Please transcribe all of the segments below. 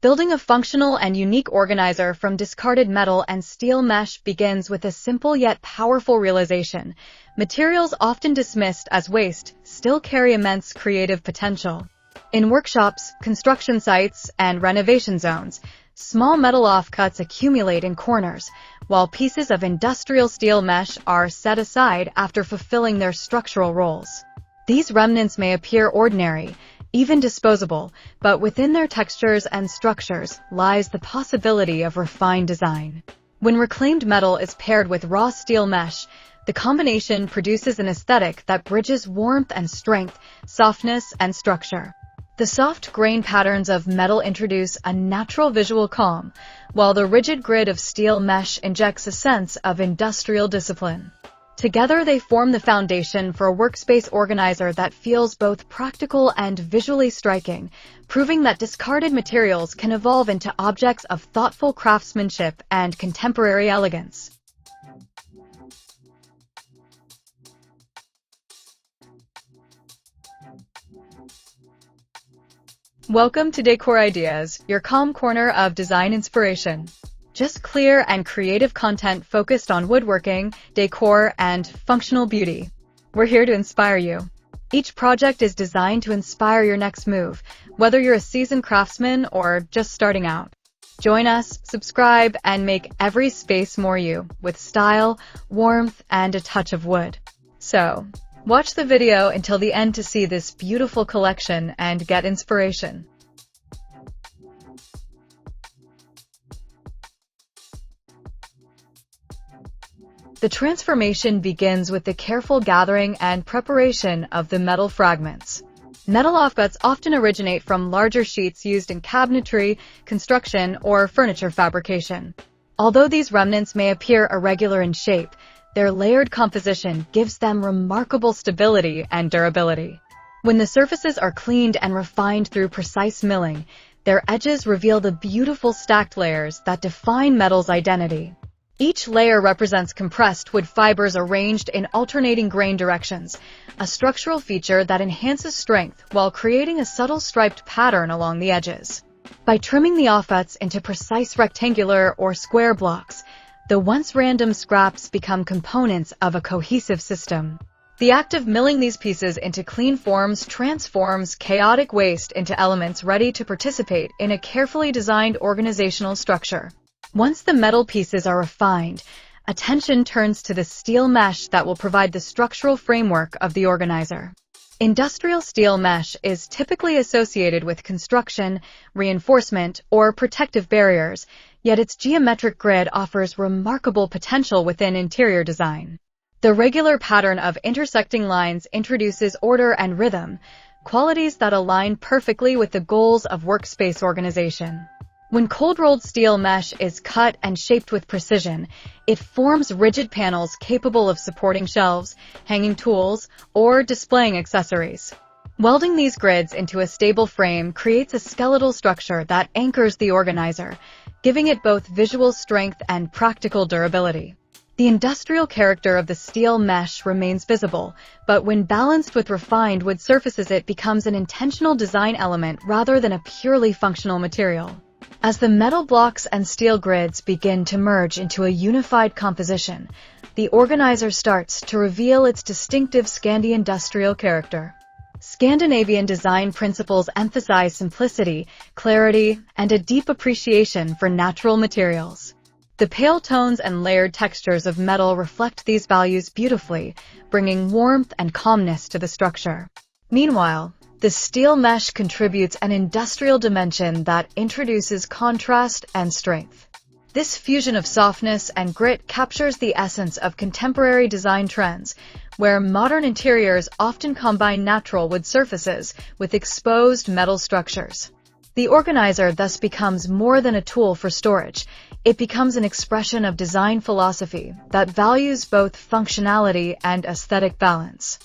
Building a functional and unique organizer from discarded metal and steel mesh begins with a simple yet powerful realization. Materials often dismissed as waste still carry immense creative potential. In workshops, construction sites, and renovation zones, small metal offcuts accumulate in corners, while pieces of industrial steel mesh are set aside after fulfilling their structural roles. These remnants may appear ordinary, even disposable, but within their textures and structures lies the possibility of refined design. When reclaimed metal is paired with raw steel mesh, the combination produces an aesthetic that bridges warmth and strength, softness and structure. The soft grain patterns of metal introduce a natural visual calm, while the rigid grid of steel mesh injects a sense of industrial discipline. Together, they form the foundation for a workspace organizer that feels both practical and visually striking, proving that discarded materials can evolve into objects of thoughtful craftsmanship and contemporary elegance. Welcome to Decor Ideas, your calm corner of design inspiration. Just clear and creative content focused on woodworking, decor, and functional beauty. We're here to inspire you. Each project is designed to inspire your next move, whether you're a seasoned craftsman or just starting out. Join us, subscribe, and make every space more you, with style, warmth, and a touch of wood. So, watch the video until the end to see this beautiful collection and get inspiration. The transformation begins with the careful gathering and preparation of the metal fragments. Metal offcuts often originate from larger sheets used in cabinetry, construction, or furniture fabrication. Although these remnants may appear irregular in shape, their layered composition gives them remarkable stability and durability. When the surfaces are cleaned and refined through precise milling, their edges reveal the beautiful stacked layers that define metal's identity. Each layer represents compressed wood fibers arranged in alternating grain directions, a structural feature that enhances strength while creating a subtle striped pattern along the edges. By trimming the offcuts into precise rectangular or square blocks, the once random scraps become components of a cohesive system. The act of milling these pieces into clean forms transforms chaotic waste into elements ready to participate in a carefully designed organizational structure. Once the metal pieces are refined, attention turns to the steel mesh that will provide the structural framework of the organizer. Industrial steel mesh is typically associated with construction, reinforcement, or protective barriers, yet its geometric grid offers remarkable potential within interior design. The regular pattern of intersecting lines introduces order and rhythm, qualities that align perfectly with the goals of workspace organization. When cold-rolled steel mesh is cut and shaped with precision, it forms rigid panels capable of supporting shelves, hanging tools, or displaying accessories. Welding these grids into a stable frame creates a skeletal structure that anchors the organizer, giving it both visual strength and practical durability. The industrial character of the steel mesh remains visible, but when balanced with refined wood surfaces, it becomes an intentional design element rather than a purely functional material. As the metal blocks and steel grids begin to merge into a unified composition, the organizer starts to reveal its distinctive Scandi-Industrial character. Scandinavian design principles emphasize simplicity, clarity, and a deep appreciation for natural materials. The pale tones and layered textures of metal reflect these values beautifully, bringing warmth and calmness to the structure. Meanwhile, the steel mesh contributes an industrial dimension that introduces contrast and strength. This fusion of softness and grit captures the essence of contemporary design trends, where modern interiors often combine natural wood surfaces with exposed metal structures. The organizer thus becomes more than a tool for storage. It becomes an expression of design philosophy that values both functionality and aesthetic balance.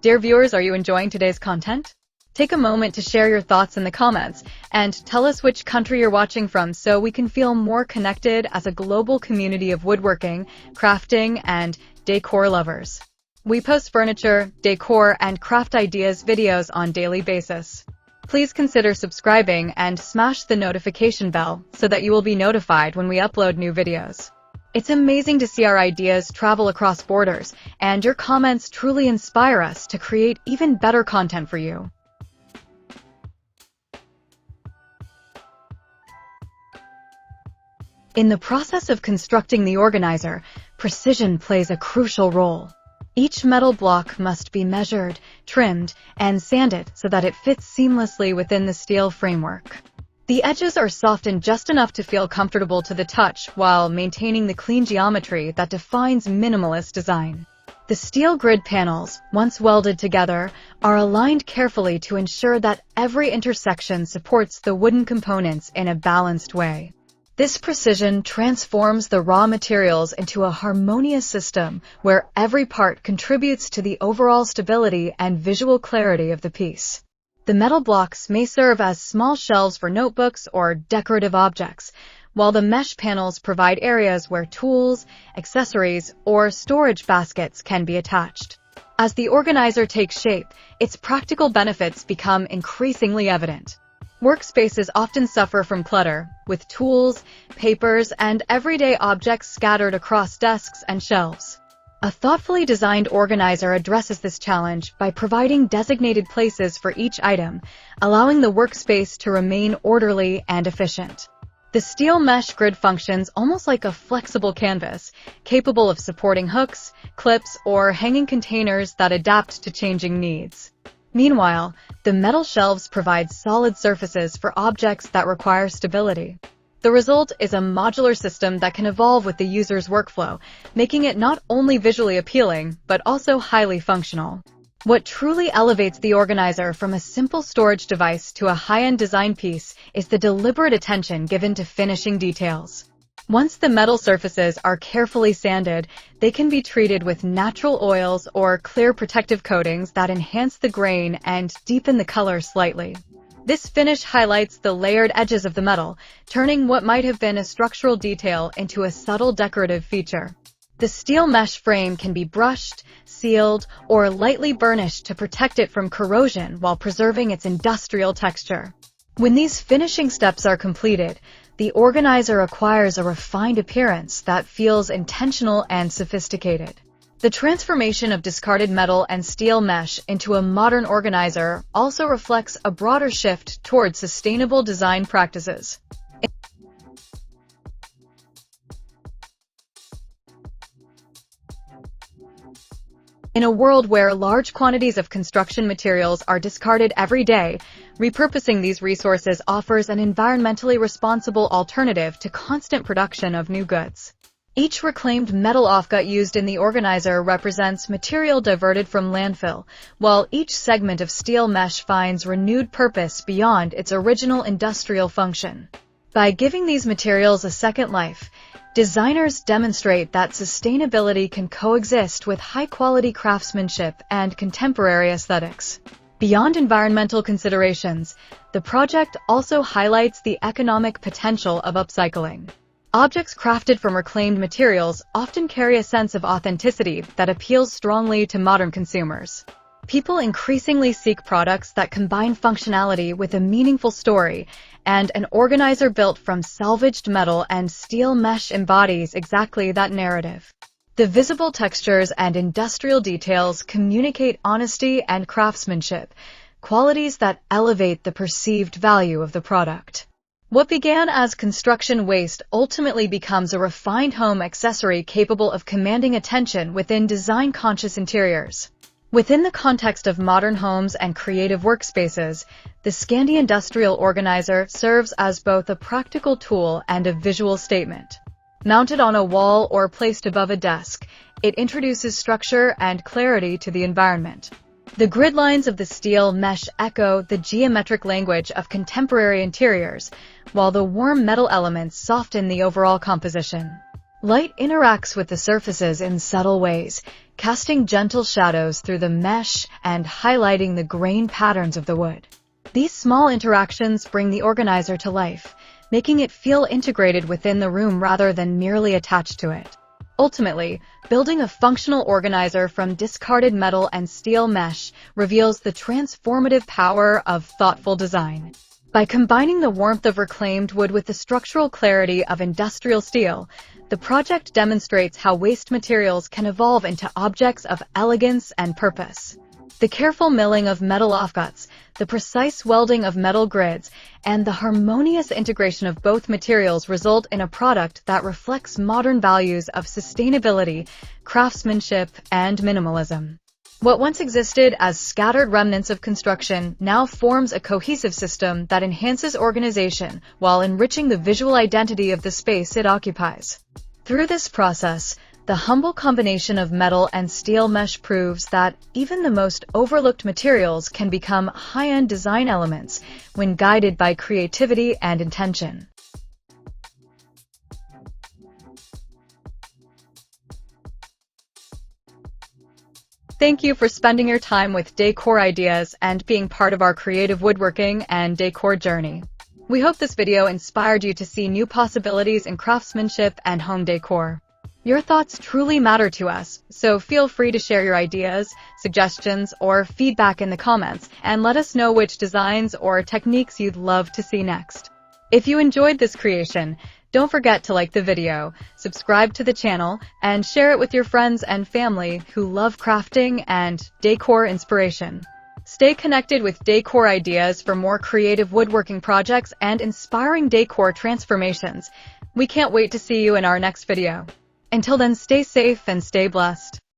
Dear viewers, are you enjoying today's content? Take a moment to share your thoughts in the comments and tell us which country you're watching from so we can feel more connected as a global community of woodworking, crafting, and decor lovers. We post furniture, decor, and craft ideas videos on a daily basis. Please consider subscribing and smash the notification bell so that you will be notified when we upload new videos. It's amazing to see our ideas travel across borders, and your comments truly inspire us to create even better content for you. In the process of constructing the organizer, precision plays a crucial role. Each metal block must be measured, trimmed, and sanded so that it fits seamlessly within the steel framework. The edges are softened just enough to feel comfortable to the touch while maintaining the clean geometry that defines minimalist design. The steel grid panels, once welded together, are aligned carefully to ensure that every intersection supports the wooden components in a balanced way. This precision transforms the raw materials into a harmonious system where every part contributes to the overall stability and visual clarity of the piece. The metal blocks may serve as small shelves for notebooks or decorative objects, while the mesh panels provide areas where tools, accessories, or storage baskets can be attached. As the organizer takes shape, its practical benefits become increasingly evident. Workspaces often suffer from clutter, with tools, papers, and everyday objects scattered across desks and shelves. A thoughtfully designed organizer addresses this challenge by providing designated places for each item, allowing the workspace to remain orderly and efficient. The steel mesh grid functions almost like a flexible canvas, capable of supporting hooks, clips, or hanging containers that adapt to changing needs. Meanwhile, the metal shelves provide solid surfaces for objects that require stability. The result is a modular system that can evolve with the user's workflow, making it not only visually appealing, but also highly functional. What truly elevates the organizer from a simple storage device to a high-end design piece is the deliberate attention given to finishing details. Once the metal surfaces are carefully sanded, they can be treated with natural oils or clear protective coatings that enhance the grain and deepen the color slightly. This finish highlights the layered edges of the metal, turning what might have been a structural detail into a subtle decorative feature. The steel mesh frame can be brushed, sealed, or lightly burnished to protect it from corrosion while preserving its industrial texture. When these finishing steps are completed, the organizer acquires a refined appearance that feels intentional and sophisticated. The transformation of discarded metal and steel mesh into a modern organizer also reflects a broader shift towards sustainable design practices. In a world where large quantities of construction materials are discarded every day, repurposing these resources offers an environmentally responsible alternative to constant production of new goods. Each reclaimed metal offcut used in the organizer represents material diverted from landfill, while each segment of steel mesh finds renewed purpose beyond its original industrial function. By giving these materials a second life, designers demonstrate that sustainability can coexist with high-quality craftsmanship and contemporary aesthetics. Beyond environmental considerations, the project also highlights the economic potential of upcycling. Objects crafted from reclaimed materials often carry a sense of authenticity that appeals strongly to modern consumers. People increasingly seek products that combine functionality with a meaningful story, and an organizer built from salvaged metal and steel mesh embodies exactly that narrative. The visible textures and industrial details communicate honesty and craftsmanship, qualities that elevate the perceived value of the product. What began as construction waste ultimately becomes a refined home accessory capable of commanding attention within design-conscious interiors. Within the context of modern homes and creative workspaces, the Scandi-Industrial organizer serves as both a practical tool and a visual statement. Mounted on a wall or placed above a desk, it introduces structure and clarity to the environment. The grid lines of the steel mesh echo the geometric language of contemporary interiors, while the warm metal elements soften the overall composition. Light interacts with the surfaces in subtle ways, casting gentle shadows through the mesh and highlighting the grain patterns of the wood. These small interactions bring the organizer to life, making it feel integrated within the room rather than merely attached to it. Ultimately, building a functional organizer from discarded metal and steel mesh reveals the transformative power of thoughtful design. By combining the warmth of reclaimed wood with the structural clarity of industrial steel, the project demonstrates how waste materials can evolve into objects of elegance and purpose. The careful milling of metal offcuts, the precise welding of metal grids, and the harmonious integration of both materials result in a product that reflects modern values of sustainability, craftsmanship, and minimalism. What once existed as scattered remnants of construction now forms a cohesive system that enhances organization while enriching the visual identity of the space it occupies. Through this process, the humble combination of metal and steel mesh proves that even the most overlooked materials can become high-end design elements when guided by creativity and intention. Thank you for spending your time with Decor Ideas and being part of our creative woodworking and decor journey. We hope this video inspired you to see new possibilities in craftsmanship and home decor. Your thoughts truly matter to us, so feel free to share your ideas, suggestions, or feedback in the comments and let us know which designs or techniques you'd love to see next. If you enjoyed this creation, don't forget to like the video, subscribe to the channel, and share it with your friends and family who love crafting and decor inspiration. Stay connected with Decor Ideas for more creative woodworking projects and inspiring decor transformations. We can't wait to see you in our next video. Until then, stay safe and stay blessed.